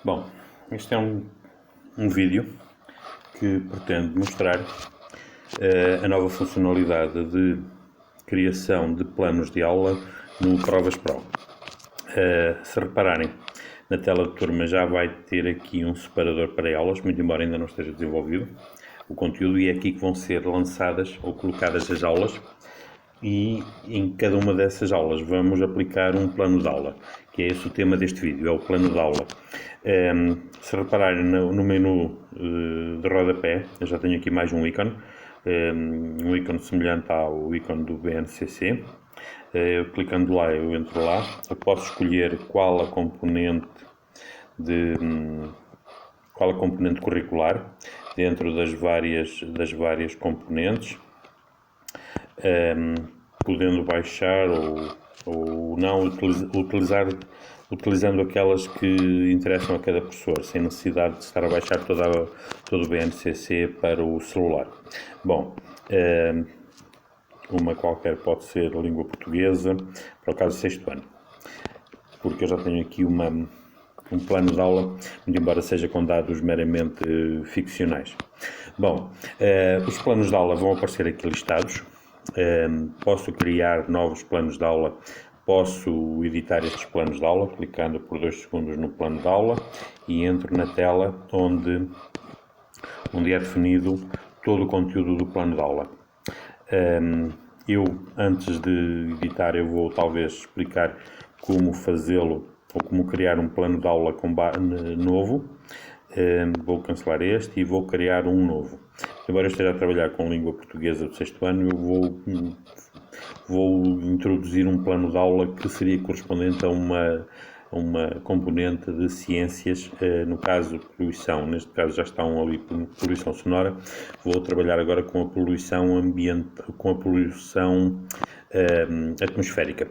Bom, este é um vídeo que pretende mostrar a nova funcionalidade de criação de planos de aula no Provas Pro. Se repararem, na tela de turma já vai ter aqui um separador para aulas, muito embora ainda não esteja desenvolvido o conteúdo, e é aqui que vão ser lançadas ou colocadas as aulas. E em cada uma dessas aulas vamos aplicar um plano de aula, que é esse o tema deste vídeo, é o plano de aula. Se repararem no menu de rodapé, eu já tenho aqui mais um ícone semelhante ao ícone do BNCC. Clicando lá, eu entro lá, eu posso escolher qual a componente curricular dentro das várias componentes, podendo baixar ou não, utilizando aquelas que interessam a cada professor, sem necessidade de estar a baixar todo o BNCC para o celular. Bom, uma qualquer pode ser a língua portuguesa, para o caso do 6º ano, porque eu já tenho aqui um plano de aula, muito embora seja com dados meramente ficcionais. Bom, os planos de aula vão aparecer aqui listados. Posso criar novos planos de aula, posso editar estes planos de aula, clicando por 2 segundos no plano de aula e entro na tela onde é definido todo o conteúdo do plano de aula. Eu, antes de editar, eu vou talvez explicar como fazê-lo ou como criar um plano de aula novo. Vou cancelar este e vou criar um novo. Embora eu esteja a trabalhar com língua portuguesa do 6º ano, eu vou introduzir um plano de aula que seria correspondente a uma componente de ciências, no caso poluição, neste caso já estão ali poluição sonora. Vou trabalhar agora com a poluição ambiental, com a poluição atmosférica.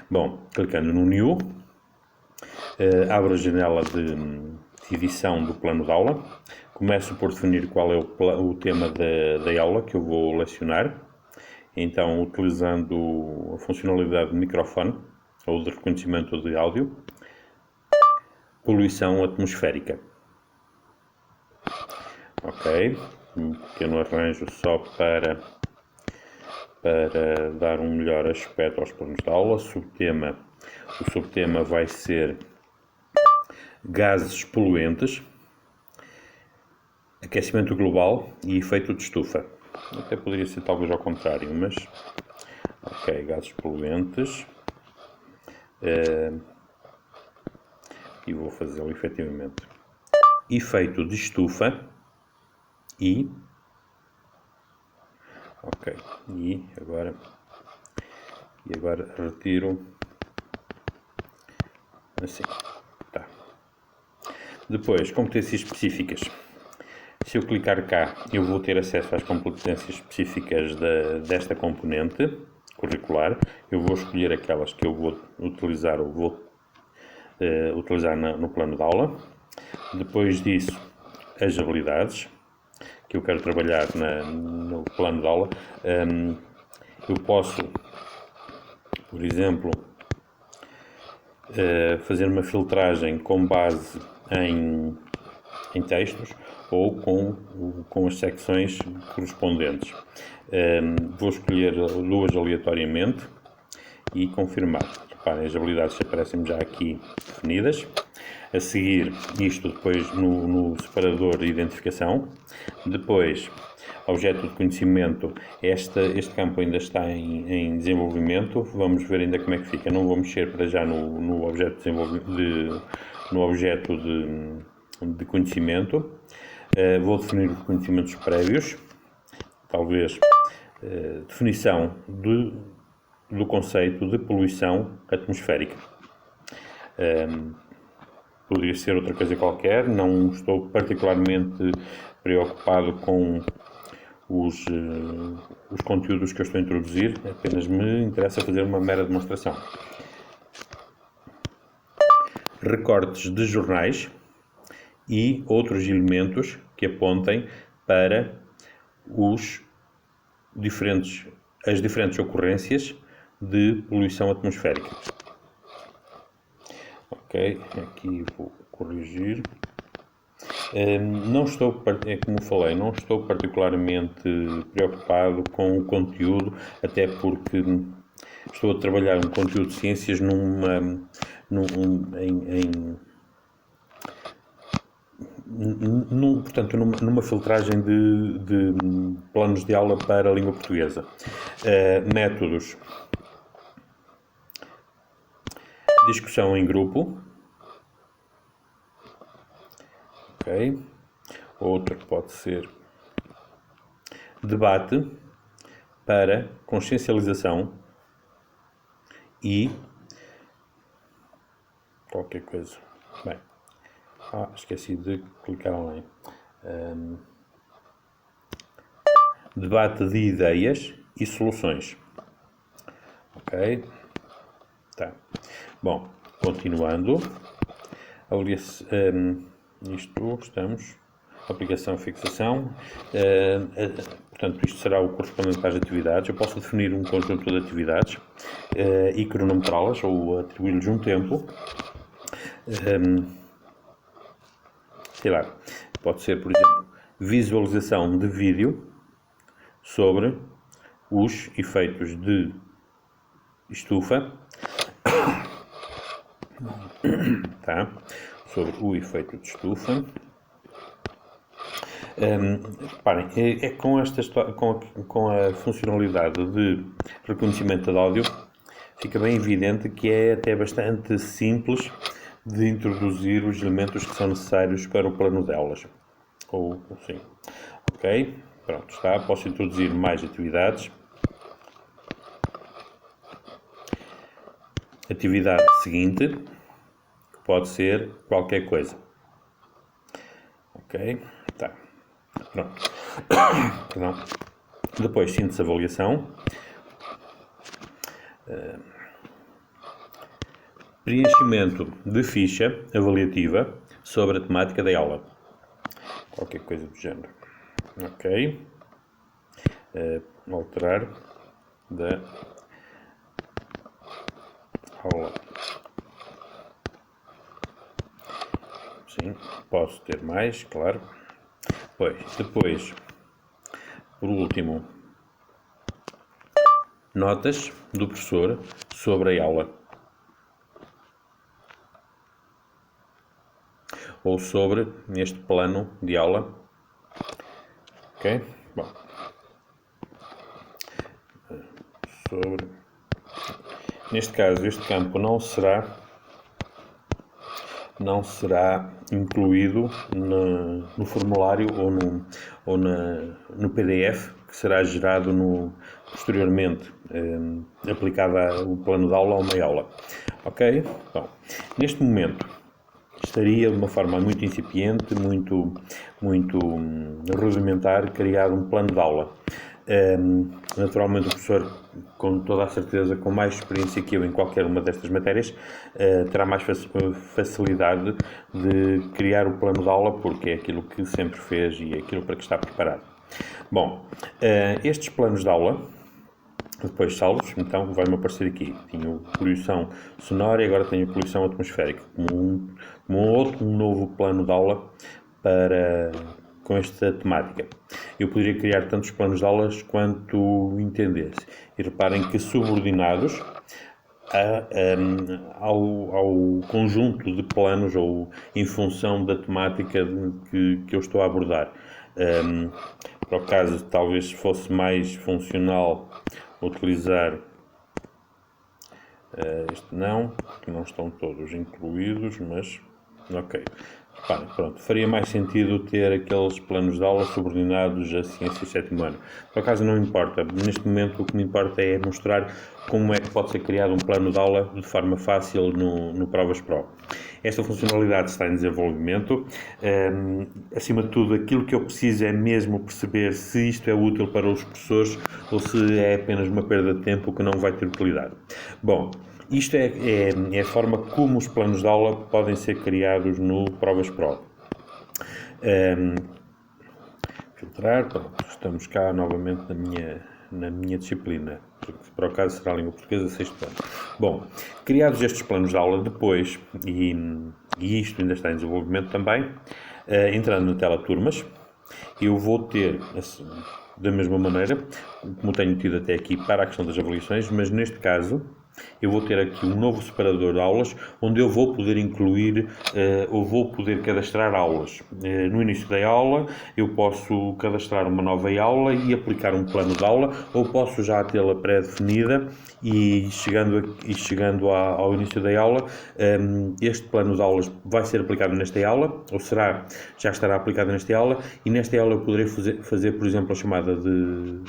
Bom, clicando no New, abro a janela de edição do plano de aula, começo por definir qual é o tema da aula que eu vou lecionar. Então, utilizando a funcionalidade de microfone ou de reconhecimento de áudio, poluição atmosférica. Ok, um pequeno arranjo só para dar um melhor aspecto aos planos de aula. O subtema vai ser gases poluentes, aquecimento global e efeito de estufa. Até poderia ser talvez ao contrário, mas ok, gases poluentes, e vou fazê-lo efetivamente. Efeito de estufa e ok, e agora retiro assim. Tá. Depois, competências específicas. Se eu clicar cá, eu vou ter acesso às competências específicas desta componente curricular. Eu vou escolher aquelas que eu vou utilizar no plano de aula. Depois disso, as habilidades que eu quero trabalhar no plano de aula. Eu posso, por exemplo, fazer uma filtragem com base em textos ou com as secções correspondentes. Vou escolher 2 aleatoriamente e confirmar. Reparem, as habilidades aparecem já aqui definidas. A seguir, isto depois no separador de identificação. Depois, objeto de conhecimento. Este campo ainda está em desenvolvimento. Vamos ver ainda como é que fica. Não vou mexer para já no objeto de conhecimento. Vou definir os conhecimentos prévios. Talvez definição do conceito de poluição atmosférica. Poderia ser outra coisa qualquer, não estou particularmente preocupado com os conteúdos que eu estou a introduzir, apenas me interessa fazer uma mera demonstração. Recortes de jornais e outros elementos que apontem para as diferentes ocorrências de poluição atmosférica. Ok, aqui vou corrigir. Não estou, como falei, não estou particularmente preocupado com o conteúdo, até porque estou a trabalhar um conteúdo de ciências portanto, numa filtragem de planos de aula para a língua portuguesa. Métodos. Discussão em grupo. Ok. Outro pode ser debate para consciencialização e qualquer coisa. Bem, esqueci de clicar online. Debate de ideias e soluções. Ok? Tá. Bom, continuando. Isto estamos. Aplicação, fixação. Portanto, isto será o correspondente às atividades. Eu posso definir um conjunto de atividades e cronometrá-las ou atribuir-lhes um tempo. Sei lá, pode ser, por exemplo, visualização de vídeo sobre os efeitos de estufa, tá? Sobre o efeito de estufa. Reparem, com a funcionalidade de reconhecimento de áudio, fica bem evidente que é até bastante simples de introduzir os elementos que são necessários para o plano de aulas. Ou assim. Ok, pronto, está. Posso introduzir mais atividades. Atividade seguinte, que pode ser qualquer coisa. Ok, tá. Pronto. Perdão. Depois, síntese avaliação. Preenchimento de ficha avaliativa sobre a temática da aula. Qualquer coisa do género. Ok. Alterar da aula. Sim, posso ter mais, claro. Depois, por último, notas do professor sobre a aula. Ou sobre este plano de aula. Ok? Bom. Neste caso, este campo não será incluído no formulário ou no PDF que será gerado posteriormente, aplicado ao plano de aula ou meia aula. Ok? Bom, neste momento estaria de uma forma muito incipiente, muito rudimentar, criar um plano de aula. Naturalmente o professor, com toda a certeza, com mais experiência que eu em qualquer uma destas matérias, terá mais facilidade de criar o plano de aula, porque é aquilo que sempre fez e é aquilo para que está preparado. Bom, estes planos de aula, depois salvos, então vai-me aparecer aqui. Tinha poluição sonora e agora tenho poluição atmosférica, como um novo plano de aula com esta temática. Eu poderia criar tantos planos de aulas quanto entendesse. E reparem que subordinados ao conjunto de planos ou em função da temática que eu estou a abordar. Para o caso, talvez fosse mais funcional utilizar este não, que não estão todos incluídos, mas ok. Pronto, faria mais sentido ter aqueles planos de aula subordinados a ciências 7º ano. Por acaso não importa, neste momento o que me importa é mostrar como é que pode ser criado um plano de aula de forma fácil no Provas Pro. Esta funcionalidade está em desenvolvimento. Acima de tudo, aquilo que eu preciso é mesmo perceber se isto é útil para os professores ou se é apenas uma perda de tempo que não vai ter utilidade. Bom, isto é a forma como os planos de aula podem ser criados no Provas Pro. Filtrar, pronto, estamos cá novamente na minha disciplina, porque por acaso será a língua portuguesa 6º ano. Bom, criados estes planos de aula depois, e e isto ainda está em desenvolvimento também, entrando na tela turmas, eu vou ter, da mesma maneira, como tenho tido até aqui para a questão das avaliações, mas neste caso eu vou ter aqui um novo separador de aulas, onde eu vou poder incluir, ou vou poder cadastrar aulas. No início da aula, eu posso cadastrar uma nova aula e aplicar um plano de aula, ou posso já tê-la pré-definida e chegando ao início da aula, este plano de aulas vai ser aplicado nesta aula, ou já estará aplicado nesta aula, e nesta aula eu poderei fazer, por exemplo, a chamada de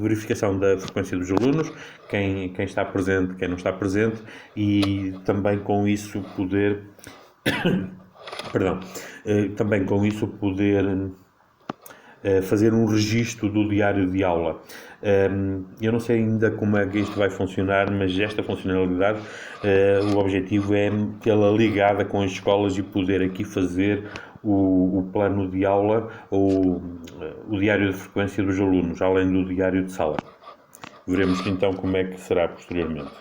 verificação da frequência dos alunos, quem está presente, quem não está presente, e também com isso poder também com isso poder fazer um registro do diário de aula. Eu não sei ainda como é que isto vai funcionar, mas esta funcionalidade, o objetivo é tê-la ligada com as escolas e poder aqui fazer o plano de aula ou o diário de frequência dos alunos, além do diário de sala. Veremos então como é que será posteriormente.